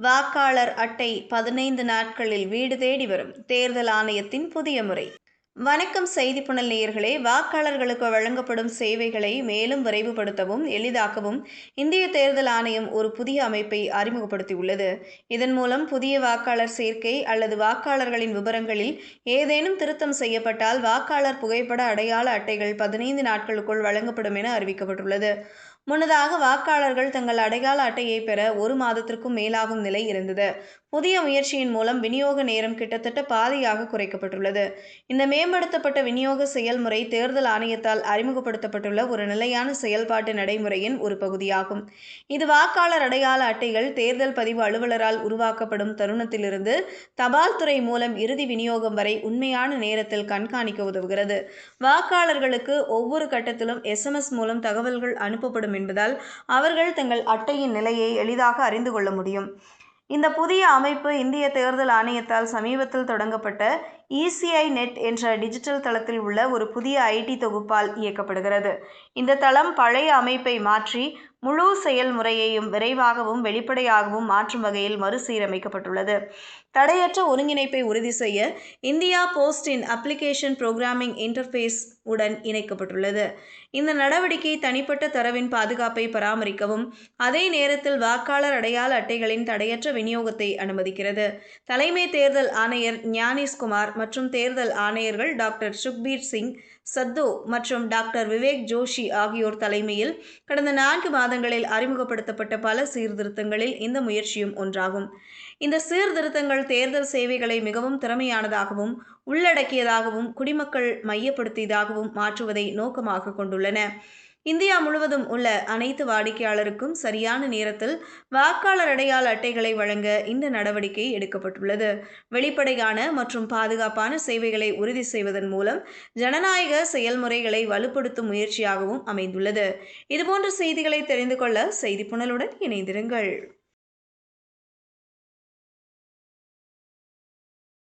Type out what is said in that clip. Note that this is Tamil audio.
வாக்காளர் அட்டை 15 நாட்களில் வீடு தேடி வரும் தேர்தல் ஆணையத்தின் புதிய முறை. வணக்கம் செய்திப்புணல் நேயர்களே. வாக்காளர்களுக்கு வழங்கப்படும் சேவைகளை மேலும் விரைவுபடுத்தவும் எளிதாக்கவும் இந்திய தேர்தல் ஆணையம் ஒரு புதிய அமைப்பை அறிமுகப்படுத்தியுள்ளது. இதன் மூலம் புதிய வாக்காளர் சேர்க்கை அல்லது வாக்காளர்களின் விவரங்களில் ஏதேனும் திருத்தம் செய்யப்பட்டால் வாக்காளர் புகைப்பட அடையாள அட்டைகள் 15 நாட்களுக்குள் வழங்கப்படும் என அறிவிக்கப்பட்டுள்ளது. முன்னதாக வாக்காளர்கள் தங்கள் அடையாள அட்டையை பெற 1 மாதத்திற்கும் மேலாகும் நிலை இருந்தது. புதிய முயற்சியின் மூலம் விநியோக நேரம் கிட்டத்தட்ட பாதியாக குறைக்கப்பட்டுள்ளது. இந்த மேம்படுத்தப்பட்ட விநியோக செயல்முறை தேர்தல் ஆணையத்தால் அறிமுகப்படுத்தப்பட்டுள்ள ஒரு நிலையான செயல்பாட்டு நடைமுறையின் ஒரு பகுதியாகும். இது வாக்காளர் அடையாள அட்டைகள் தேர்தல் பதிவு அலுவலரால் உருவாக்கப்படும் தருணத்திலிருந்து தபால் துறை மூலம் இறுதி விநியோகம் வரை உண்மையான நேரத்தில் கண்காணிக்க உதவுகிறது. வாக்காளர்களுக்கு ஒவ்வொரு கட்டத்திலும் SMS மூலம் தகவல்கள் அனுப்பப்படும் என்பதால் அவர்கள் தங்கள் அட்டையின் நிலையை எளிதாக அறிந்து கொள்ள முடியும். இந்த புதிய அமைப்பு இந்திய தேர்தல் ஆணையத்தால் சமீபத்தில் தொடங்கப்பட்ட ECI நெட் என்ற டிஜிட்டல் தளத்தில் உள்ள ஒரு புதிய IT தொகுப்பால் இயக்கப்படுகிறது. இந்த தளம் பழைய அமைப்பை மாற்றி முழு செயல்முறையையும் விரைவாகவும் வெளிப்படையாகவும் மாற்றும் வகையில் மறுசீரமைக்கப்பட்டுள்ளது. தடையற்ற ஒருங்கிணைப்பை உறுதி செய்ய இந்தியா போஸ்டின் அப்ளிகேஷன் புரோகிராமிங் இன்டர்ஃபேஸ் உடன் இணைக்கப்பட்டுள்ளது. இந்த நடவடிக்கை தனிப்பட்ட தரவின் பாதுகாப்பை பராமரிக்கவும் அதே நேரத்தில் வாக்காளர் அடையாள அட்டைகளின் தடையற்ற விநியோகத்தை அனுமதிக்கிறது. தலைமை தேர்தல் ஆணையர் ஞானேஷ்குமார் மற்றும் தேர்தல் ஆணையர்கள் டாக்டர் சுக்பீர் சிங் சத்து மற்றும் டாக்டர் விவேக் ஜோஷி ஆகியோர் தலைமையில் கடந்த 4 மாதங்களில் அறிமுகப்படுத்தப்பட்ட பல சீர்திருத்தங்களில் இந்த முயற்சியும் ஒன்றாகும். இந்த சீர்திருத்தங்கள் தேர்தல் சேவைகளை மிகவும் திறமையானதாகவும் உள்ளடக்கியதாகவும் குடிமக்கள் மையப்படுத்தியதாகவும் மாற்றுவதை நோக்கமாக கொண்டுள்ளன. இந்தியா முழுவதும் உள்ள அனைத்து வாடிக்கையாளருக்கும் சரியான நேரத்தில் வாக்காளர் அடையாள அட்டைகளை வழங்க இந்த நடவடிக்கை எடுக்கப்பட்டுள்ளது. வெளிப்படையான மற்றும் பாதுகாப்பான சேவைகளை உறுதி செய்வதன் மூலம் ஜனநாயக செயல்முறைகளை வலுப்படுத்தும் முயற்சியாகவும் அமைந்துள்ளது. இதுபோன்ற செய்திகளை தெரிந்து கொள்ள செய்திப்புணலுடன் இணைந்திருங்கள்.